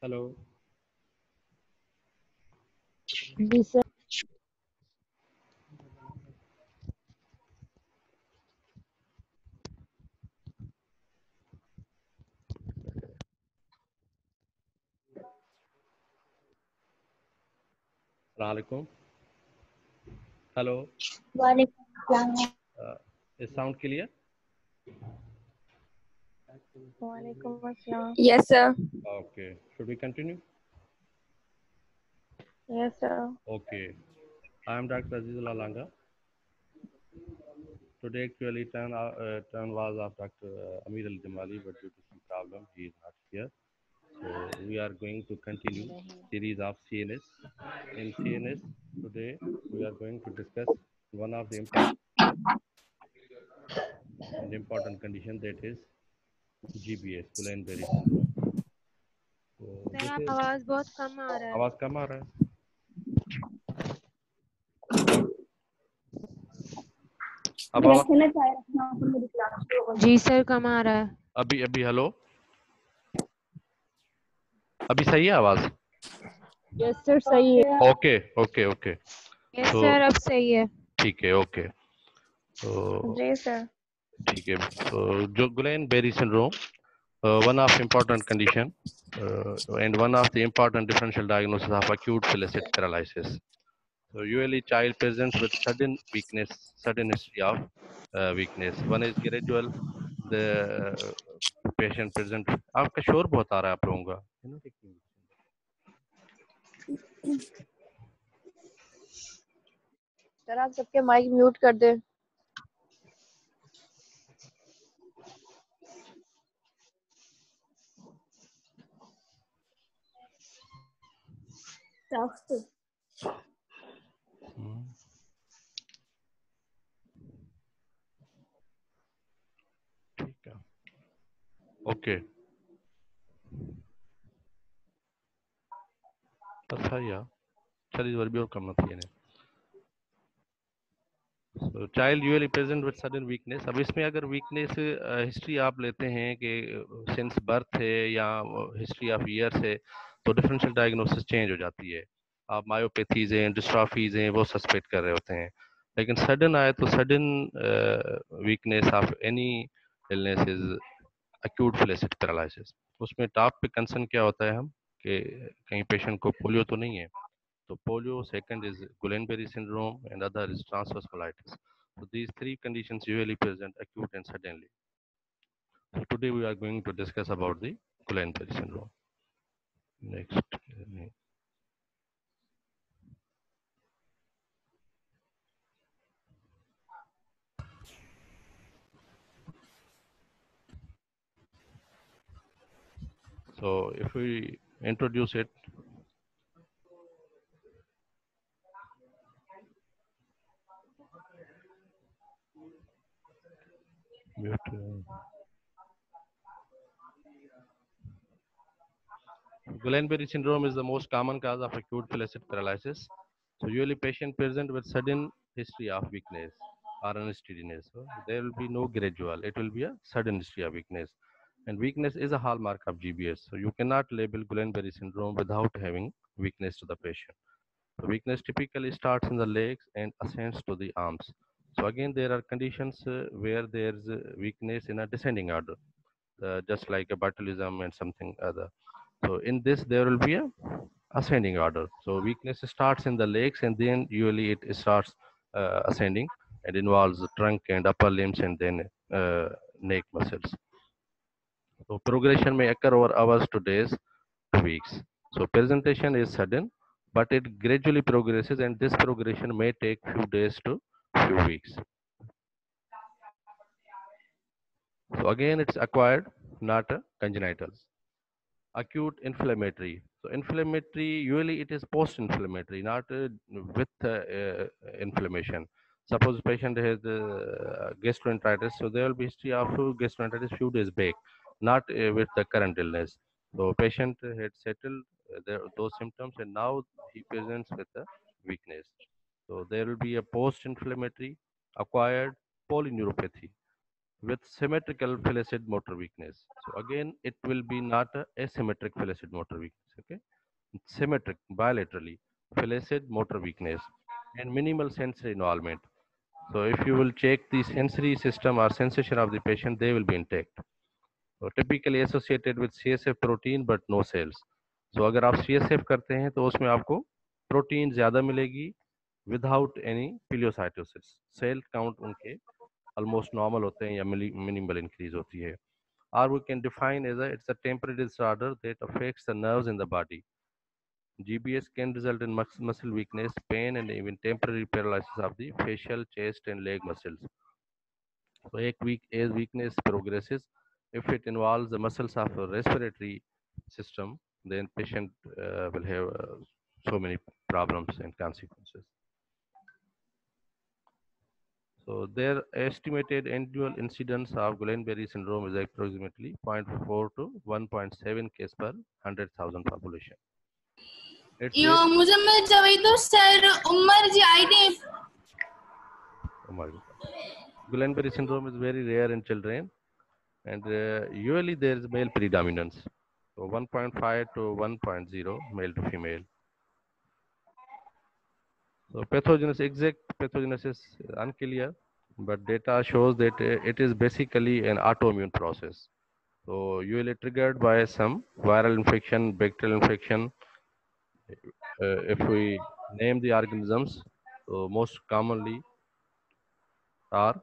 Hello. जी sir. अस्सलामुअलैकुम। Hello. वालेकुम अस्सलाम। इस साउंड क्लियर? वालेकुम अस्सलाम। Yes, sir. Okay. Should we continue? Yes sir. Okay. I am Dr. Azizullah Langa. Today actually turn was of Dr. Amir Al Jamali, but due to some problem he is not here. So we are going to continue series of CNS. In CNS today we are going to discuss one of the important condition, that is GBS, Guillain-Barré syndrome. So sir this आप is आवाज बहुत कम आ रहा है। आवाज कम आ रहा है? अब आवाज जी सर कम आ रहा है। अभी अभी हेलो, अभी सही है आवाज? यस सर सही है। Okay okay okay. Yes So sir अब सही है। ठीक है, ओके। तो जी सर। ठीक है, तो जो Guillain-Barré syndrome, one of important condition and one of the important differential diagnosis of acute flaccid paralysis. So usually child presents with sudden weakness, sudden history of weakness. One is gradual. The patient present. आपका शोर बहुत आ रहा है आप लोगों का। Sir आप सबके माइक म्यूट कर दें। ठीक है, ओके। अच्छा यार, चलिए वर्बी और करना चाहिए नहीं। So, child usually present with sudden weakness. अब इसमें अगर weakness हिस्ट्री आप लेते हैं कि सिंस बर्थ है या हिस्ट्री ऑफ ईयर्स है, तो डिफरेंशियल डायग्नोसिस चेंज हो जाती है। आप मायोपैथीज हैं, डिस्ट्रॉफीज हैं, वो सस्पेक्ट कर रहे होते हैं। लेकिन सडन आए तो sudden weakness of any illness is acute flaccid paralysis. उसमें टॉप पे कंसर्न क्या होता है हम कि कहीं पेशेंट को पोलियो तो नहीं है। So polio, second is Guillain-Barré syndrome, and other is transverse colitis. So these three conditions usually present acute and suddenly. So today we are going to discuss about the Guillain-Barré syndrome. Next. So if we introduce it, Guillain-Barré syndrome is the most common cause of acute flaccid paralysis. So usually patient present with sudden history of weakness or unsteadiness. So there will be no gradual, it will be a sudden history of weakness. And weakness is a hallmark of GBS. So you cannot label Guillain-Barré syndrome without having weakness to the patient. So weakness typically starts in the legs and ascends to the arms. So again, there are conditions where there is weakness in a descending order, just like a botulism and something other. So in this, there will be a ascending order. So weakness starts in the legs and then usually it starts ascending and involves the trunk and upper limbs and then neck muscles. So progression may occur over hours to days to weeks. So presentation is sudden, but it gradually progresses and this progression may take few days to few weeks. So again, it's acquired, not a congenital. Acute inflammatory. So inflammatory, usually it is post-inflammatory, not with inflammation. Suppose patient has gastroenteritis, so there will be history of gastroenteritis few days back, not with the current illness. So patient had settled those symptoms and now he presents with a weakness. So there will be a post-inflammatory, acquired polyneuropathy. with symmetrical flaccid motor weakness. So again, it will be not a asymmetric flaccid motor weakness. Okay, it's symmetric bilaterally flaccid motor weakness and minimal sensory involvement. So if you will check the sensory system or sensation of the patient, they will be intact. So typically associated with CSF protein but no cells. So अगर आप CSF करते हैं तो उसमें आपको protein ज़्यादा मिलेगी without any piliositosis. Cell count उनके almost normal होते हैं या minimal increase होती है. Or we can define as it's a temporary disorder that affects the nerves in the body. GBS can result in muscle weakness, pain, and even temporary paralysis of the facial, chest, and leg muscles. So, as weakness progresses, if it involves the muscles of a respiratory system, then patient will have so many problems and consequences. So, their estimated annual incidence of Guillain-Barré syndrome is approximately 0.4 to 1.7 case per 100,000 population. यो मुझे मैं जब तो sir उम्र जी आई थी Oh my God. Guillain-Barré syndrome is very rare in children, and usually there is male predominance. So 1.5 to 1.0 male to female. So pathogenesis, exact pathogenesis is unclear, but data shows that it is basically an autoimmune process. So usually triggered by some viral infection, bacterial infection. If we name the organisms, so most commonly are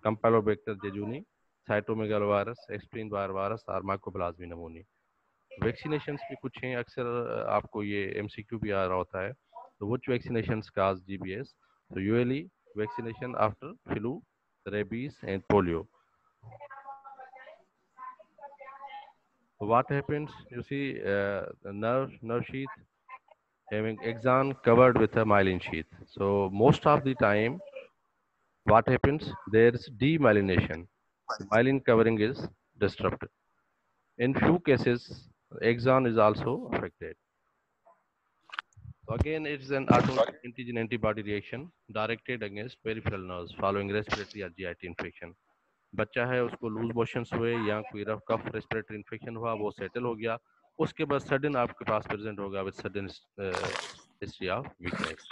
Campylobacter jejuni, cytomegalovirus, Epstein-Barr virus और Mycoplasma pneumoniae. Vaccinations भी कुछ हैं अक्सर आपको ये MCQ भी आ रहा होता है तो which vaccinations cause GBS? So usually vaccination after flu, rabies and polio. What happens? You see the nerve sheath having axon covered with a myelin sheath. So most of the time, what happens? There's demyelination. The myelin covering is disrupted. In few cases, axon is also affected. So again, it's an autonomic antigen antibody reaction directed against peripheral nerves following respiratory or GIT infection. बच्चा है उसको loose motions हुए या कोई rough कफ respiratory infection हुआ वो settle हो गया उसके बाद सडन आपके पास प्रेजेंट होगा with sudden history of weakness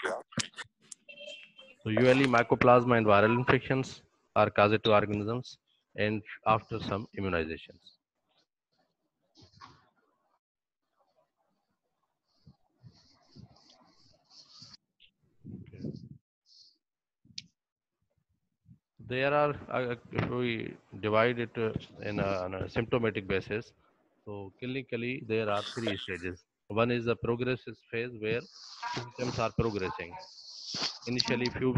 so usually mycoplasma and viral infections are caused to organisms and after some immunizations. There are, if we divide it on a symptomatic basis, so clinically there are three stages. One is the progressive phase where symptoms are progressing. Initially, few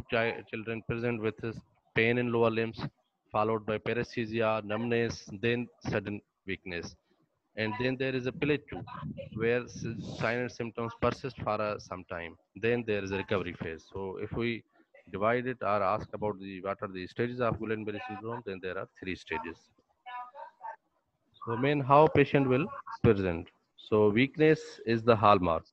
children present with this pain in lower limbs, followed by paresthesia, numbness, then sudden weakness. And then there is a plateau where signs and symptoms persist for some time. Then there is a recovery phase. So if we divide it or ask about the what are the stages of Guillain-Barré syndrome, then there are three stages. So main how patient will present. So weakness is the hallmark.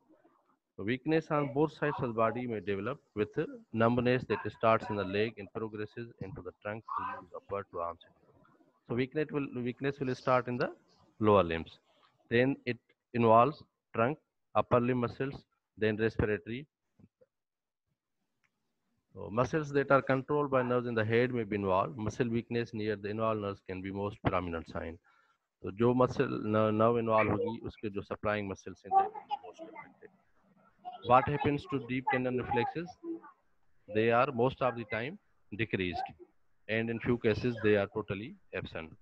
So weakness on both sides of the body may develop with numbness that starts in the leg and progresses into the trunk and moves upward to arms. So weakness will start in the lower limbs. Then it involves trunk, upper limb muscles, then respiratory. So muscles that are controlled by nerves in the head may be involved. Muscle weakness near the involved nerves can be most prominent sign. So जो muscle nerve involved होगी उसके जो supplying muscles हैं they will be most affected. What happens to deep tendon reflexes? They are most of the time decreased, and in few cases they are totally absent.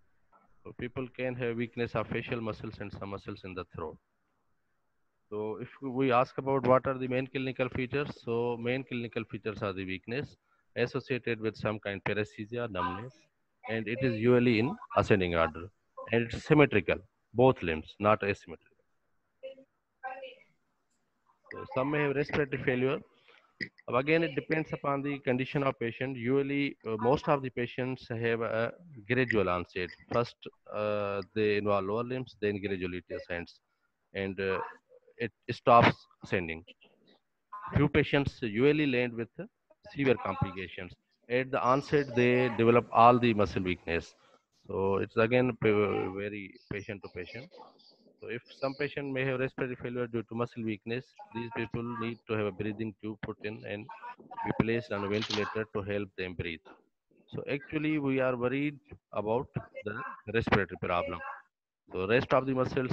So people can have weakness of facial muscles and some muscles in the throat. So if we ask about what are the main clinical features, so main clinical features are the weakness associated with some kind paresthesia, numbness, and it is usually in ascending order, and it's symmetrical, both limbs, not asymmetrical. So some may have respiratory failure. Again, it depends upon the condition of patient. Usually, most of the patients have a gradual onset. First, they involve lower limbs, then gradually it ascends, and it stops ascending. Few patients usually land with severe complications, at the onset they develop all the muscle weakness. So it's again very patient to patient. So if some patient may have respiratory failure due to muscle weakness, these people need to have a breathing tube put in and be placed on a ventilator to help them breathe. So actually we are worried about the respiratory problem. So rest of the muscles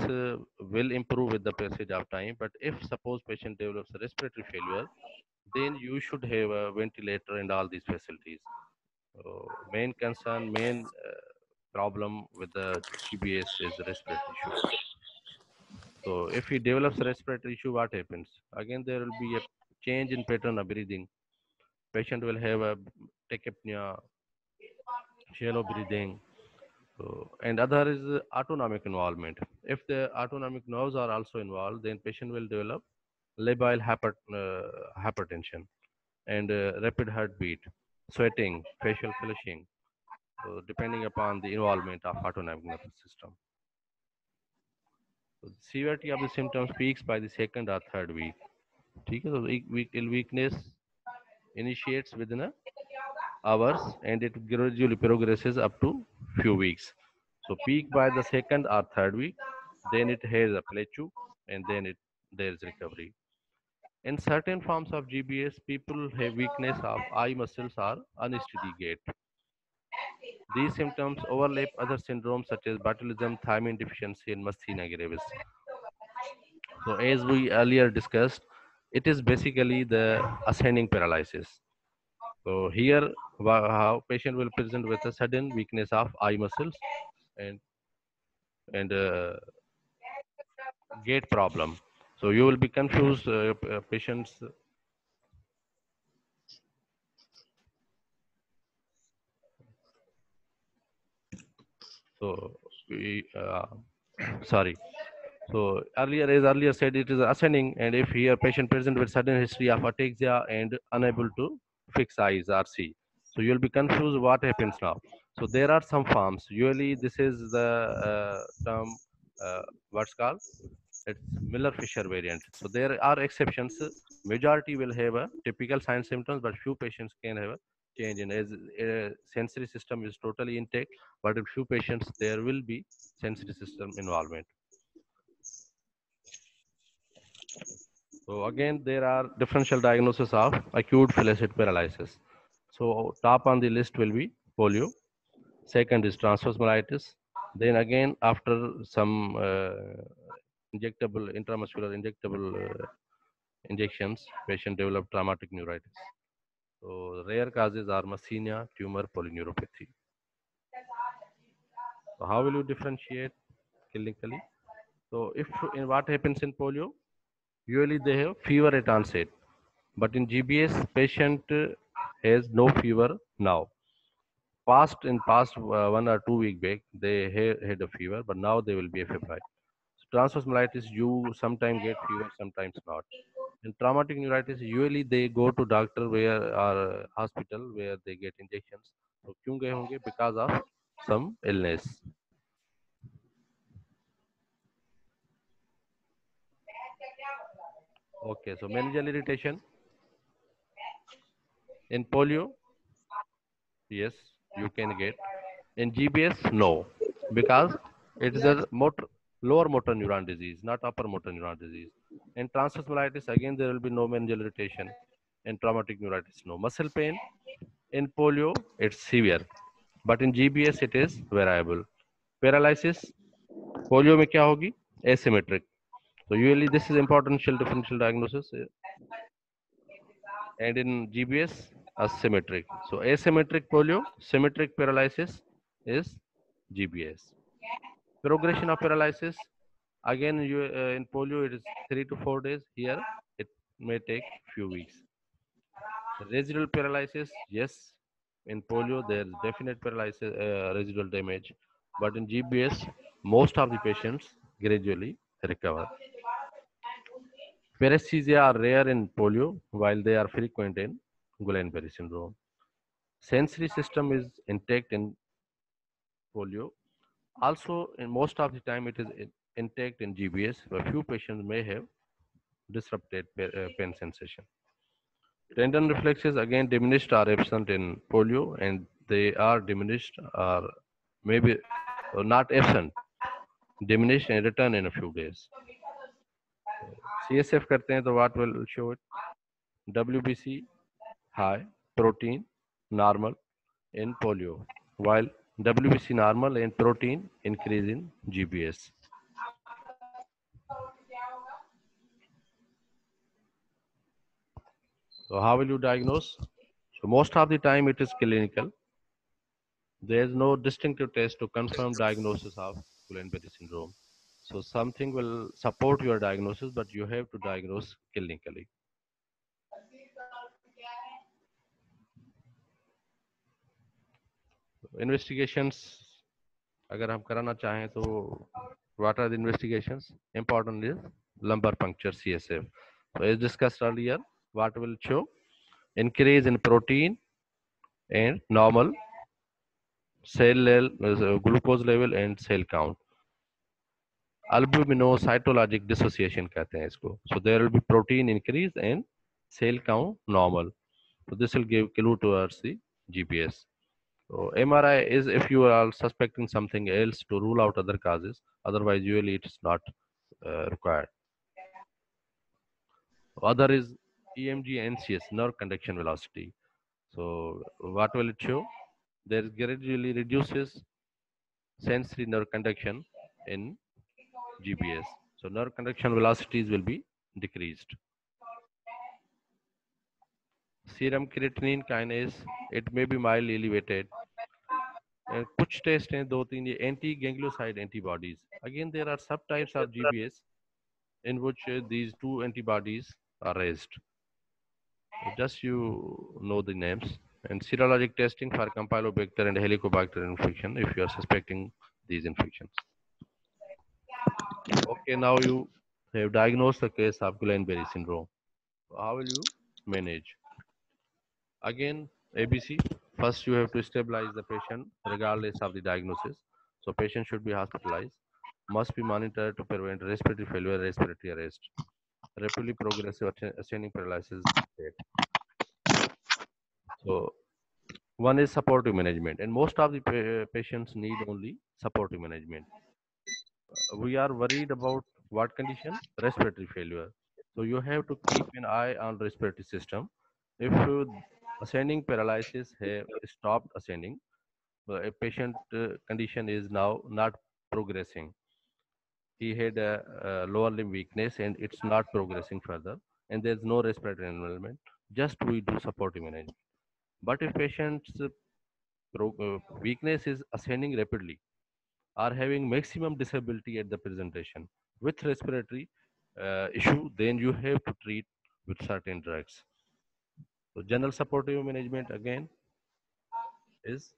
will improve with the passage of time. But if suppose patient develops a respiratory failure, then you should have a ventilator and all these facilities. So main concern, main problem with the GBS is the respiratory issue. So if he develops a respiratory issue, what happens? Again, there will be a change in pattern of breathing. Patient will have a tachypnea, shallow breathing. So, and other is autonomic involvement. If the autonomic nerves are also involved, then patient will develop labile hypertension and rapid heartbeat, sweating, facial flushing, so depending upon the involvement of autonomic nervous system. So the severity of the symptoms peaks by the second or third week. ठीक है, so weakness initiates within a hours and it gradually progresses up to few weeks. So peak by the second or third week, then it has a plateau, and then there is recovery. In certain forms of GBS, people have weakness of eye muscles or unsteady gait. These symptoms overlap other syndromes such as botulism, thiamine deficiency, and myasthenia gravis. So as we earlier discussed, it is basically the ascending paralysis. So here, how patient will present with a sudden weakness of eye muscles and gait problem. So you will be confused, patients. So we, sorry. So earlier said, it is ascending, and if here patient present with sudden history of ataxia and unable to fix eyes or see, so you'll be confused what happens now. So there are some forms. Usually this is the term what's called, it's Miller-Fisher variant. So there are exceptions. Majority will have a typical sign symptoms, but few patients can have a change in as sensory system is totally intact, but in few patients there will be sensory system involvement. So again, there are differential diagnosis of acute flaccid paralysis. So top on the list will be polio. Second is transverse myelitis. Then again, after some intramuscular injectable injections, patient develop traumatic neuritis. So rare causes are myasthenia, tumor, polyneuropathy. So how will you differentiate clinically? So if in what happens in polio, usually they have fever at onset, but in GBS, patient has no fever now. In past 1 or 2 week back, they had a fever, but now they will be febrile. So transverse myelitis, you sometimes get fever, sometimes not. In traumatic neuritis, usually they go to doctor where or hospital where they get injections. So क्यों गए होंगे? Because of some illness. Okay, so meningeal irritation in polio, yes, you can get. In GBS, no, because it is a lower motor neuron disease, not upper motor neuron disease. In transverse myelitis, again, there will be no meningeal irritation. In traumatic neuritis, no. Muscle pain, in polio, it's severe, but in GBS, it is variable. Paralysis, polio में क्या होगी? Asymmetric. So usually this is important differential diagnosis, and in GBS, asymmetric. So asymmetric polio, symmetric paralysis is GBS. Progression of paralysis, again in polio it is 3 to 4 days. Here it may take few weeks. Residual paralysis, yes, in polio there is definite paralysis, residual damage, but in GBS most of the patients gradually recover. Paresthesia are rare in polio, while they are frequent in Guillain-Barré syndrome. Sensory system is intact in polio. Also, in most of the time, it is intact in GBS, where few patients may have disrupted pain sensation. Tendon reflexes again diminished or absent in polio, and they are diminished or maybe not absent, diminished and return in a few days. CSF करते हैं तो what will show it? WBC high, protein normal in polio, while WBC normal and protein increase in GBS. So how will you diagnose? So most of the time it is clinical. There is no distinctive test to confirm diagnosis of Guillain-Barré syndrome. So something will support your diagnosis, but you have to diagnose clinically. Investigations, अगर हम कराना चाहें तो what are the investigations? Important is lumbar puncture CSF. So as discussed earlier, what will show? Increase in protein and normal cell level, glucose level and cell count. Albuminocytologic dissociation कहते हैं इसको. So there will be protein increase and cell count normal. So this will give clue towards the GPS. So MRI is if you are suspecting something else to rule out other causes. Otherwise, usually it is not required. Other is EMG NCS, nerve conduction velocity. So what will it show? There gradually reduces sensory nerve conduction in GPS. So nerve conduction velocities will be decreased. Serum creatinine kinase, it may be mildly elevated. कुछ test हैं दो तीन ये anti ganglioside antibodies. Again, there are subtypes of GBS in which these two antibodies are raised. Just you know the names. And serologic testing for Campylobacter and Helicobacter infection if you are suspecting these infections. Okay, now you have diagnosed the case of Guillain-Barré syndrome. How will you manage? Again, ABC. First, you have to stabilize the patient regardless of the diagnosis. So, patient should be hospitalized. Must be monitored to prevent respiratory failure, respiratory arrest. Rapidly progressive ascending paralysis state. So, one is supportive management, and most of the patients need only supportive management. We are worried about what condition? Respiratory failure. So you have to keep an eye on respiratory system. If ascending paralysis have stopped ascending, a patient condition is now not progressing. He had a lower limb weakness and it's not progressing further, and there's no respiratory environment. Just we do supportive management. But if patient's weakness is ascending rapidly, are having maximum disability at the presentation with respiratory issue, then you have to treat with certain drugs. So general supportive management again is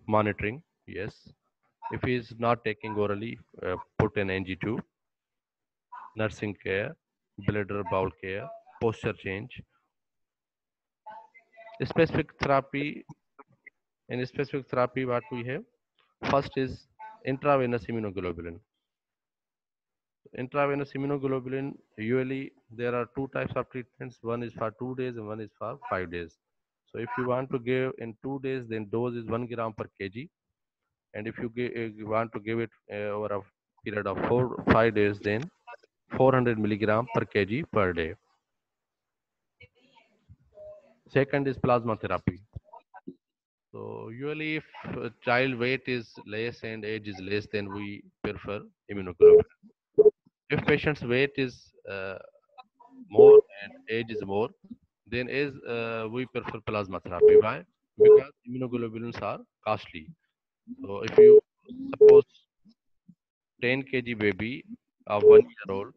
monitoring. Yes, if he is not taking orally, put an NG tube, nursing care, bladder bowel care, posture change. Specific therapy. In specific therapy, what we have first is intravenous immunoglobulin. Intravenous immunoglobulin, usually there are two types of treatments. One is for 2 days and one is for 5 days. So if you want to give in 2 days, then dose is 1 gram per kg. And if you want to give it over a period of 5 days, then 400 milligram per kg per day. Second is plasma therapy. So usually if child weight is less and age is less, then we prefer immunoglobulin. If patient's weight is more and age is more, then we prefer plasma therapy. Why? Because immunoglobulins are costly. So if you suppose 10 kg baby of 1 year old,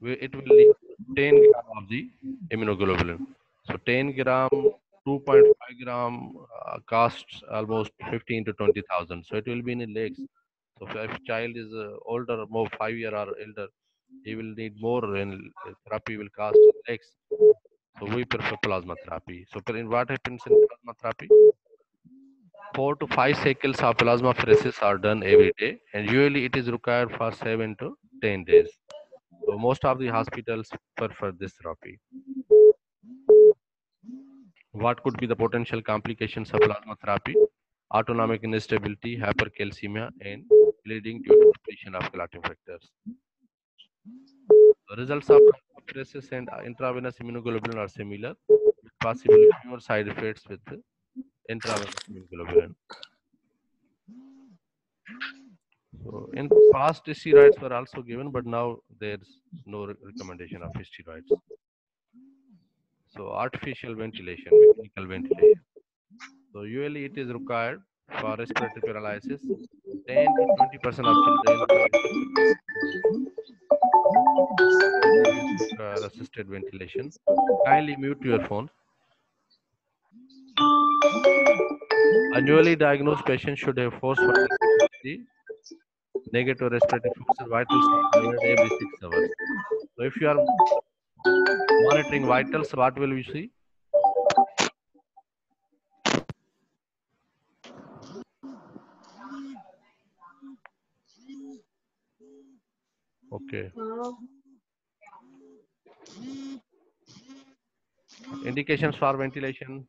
it will need 10 gram of the immunoglobulin. So 10 gram, 2.5 gram costs almost 15 to 20,000. So it will be in lakhs. So if child is older, more 5 year or elder, he will need more, and therapy will cost lakhs. So we prefer plasma therapy. So what happens in plasma therapy? 4 to 5 cycles of plasmapheresis are done every day, and usually it is required for 7 to 10 days. So most of the hospitals prefer this therapy. What could be the potential complications of plasma therapy? Autonomic instability, hypercalcemia, and bleeding due to depletion of clotting factors. The results of plasmapheresis and intravenous immunoglobulin are similar, with possibly fewer side effects with intravenous immunoglobulin. So in past, steroids were also given, but now there's no recommendation of steroids. So artificial ventilation, mechanical ventilation. So usually it is required for respiratory paralysis. 10 to 20% of children require assisted ventilation. Kindly mute your phone. A newly diagnosed patient should have forced vital capacity, negative respiratory function, vitals are measured every 6 hours. So if you are monitoring vitals, what will you see? Okay. Indications for ventilation.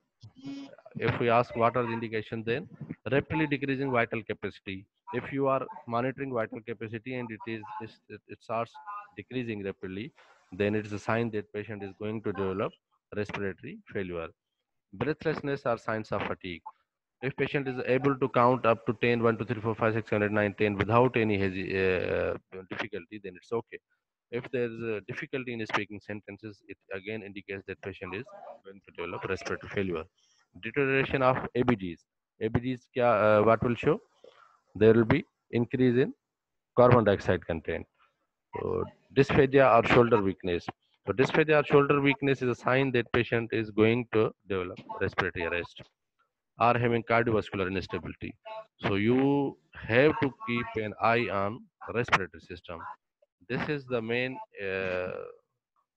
If we ask what are the indications, then rapidly decreasing vital capacity. If you are monitoring vital capacity and it starts decreasing rapidly, then it is a sign that patient is going to develop respiratory failure. Breathlessness are signs of fatigue. If patient is able to count up to 10, 1, 2, 3, 4, 5, 6, 7, 8, 9, 10 without any difficulty, then it's okay. If there's a difficulty in speaking sentences, it again indicates that patient is going to develop respiratory failure. Deterioration of ABGs. ABGs, what will show? There will be increase in carbon dioxide content. So dysphagia or shoulder weakness. So dysphagia or shoulder weakness is a sign that patient is going to develop respiratory arrest or having cardiovascular instability. So you have to keep an eye on respiratory system. This is the main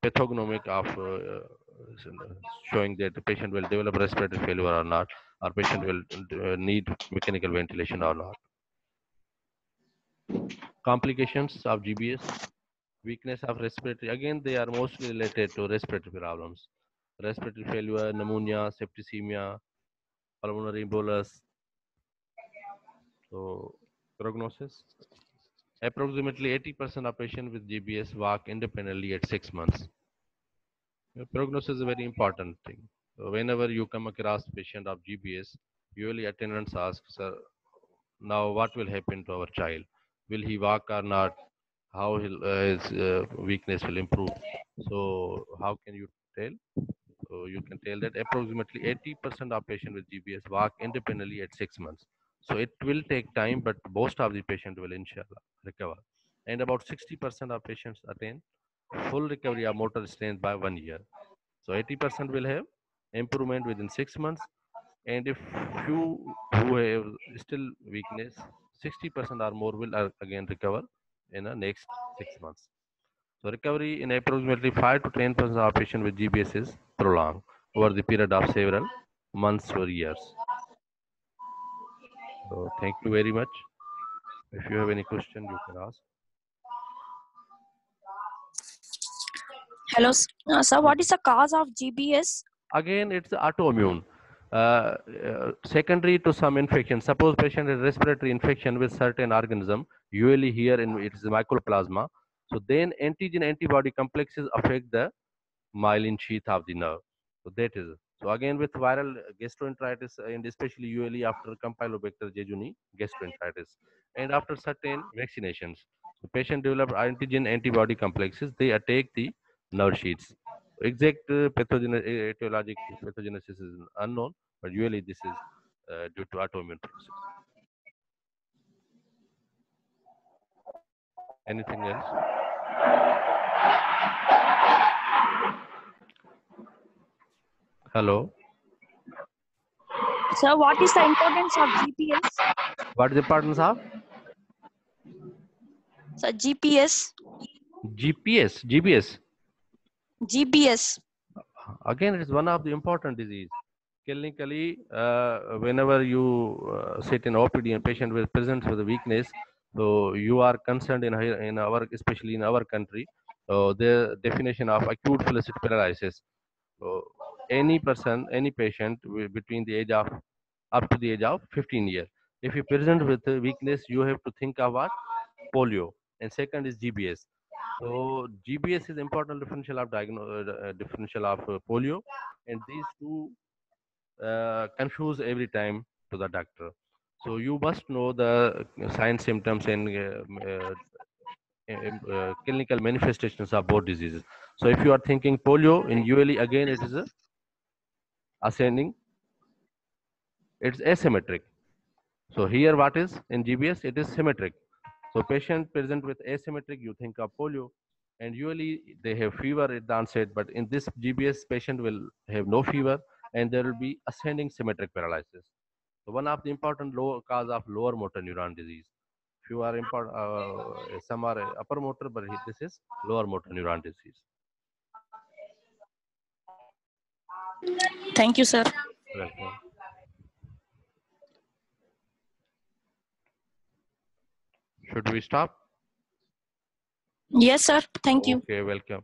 pathognomic of showing that the patient will develop respiratory failure or not, or patient will need mechanical ventilation or not. Complications of GBS, weakness of respiratory. Again, they are mostly related to respiratory problems. Respiratory failure, pneumonia, septicemia, pulmonary embolus. So, prognosis. Approximately 80% of patients with GBS walk independently at 6 months. Prognosis is a very important thing. So whenever you come across patient of GBS, usually attendants ask, sir, now what will happen to our child? Will he walk or not? How his weakness will improve? So how can you tell? So you can tell that approximately 80% of patients with GBS walk independently at 6 months. So it will take time, but most of the patient will inshallah recover. And about 60% of patients attain full recovery of motor strength by 1 year. So 80% will have improvement within 6 months. And if few who have still weakness, 60% or more will again recover in the next 6 months. So recovery in approximately 5 to 10% of patients with GBS is prolonged over the period of several months or years. So thank you very much. If you have any question, you can ask. Hello, sir. What is the cause of GBS? Again, it's autoimmune. Secondary to some infection. Suppose patient has respiratory infection with certain organism, usually here in it is mycoplasma. So then antigen antibody complexes affect the myelin sheath of the nerve. So that is. So again with viral gastroenteritis and especially usually after Campylobacter jejuni gastroenteritis and after certain vaccinations. So patient develop antigen antibody complexes. They attack the nerve sheaths. Exact etiologic pathogenesis is unknown, but usually this is due to autoimmune process. Anything else? Hello. Sir, what is the importance of GPS? What is the importance of? Sir, GPS. GPS, GBS. GBS. Again, it is one of the important disease. Clinically, whenever you sit in OPD and patient will present with a weakness, so you are concerned in our, especially in our country, The definition of acute flaccid paralysis. So any person, any patient between the age of up to the age of 15 years. If you present with weakness, you have to think of what? Polio. And second is GBS. So GBS is important differential of differential of polio, and these two confuse every time to the doctor. So you must know the signs, symptoms, and clinical manifestations of both diseases. So if you are thinking polio, in ULE again it is a ascending, it's asymmetric. So here what is in GBS? It is symmetric. So patient present with asymmetric, you think of polio, and usually they have fever at the onset, but in this GBS patient will have no fever, and there will be ascending symmetric paralysis. So one of the important low cause of lower motor neuron disease. If you are some are upper motor, but this is lower motor neuron disease. Thank you, sir. Welcome. Should we stop? Yes, sir. Thank you. Okay, welcome.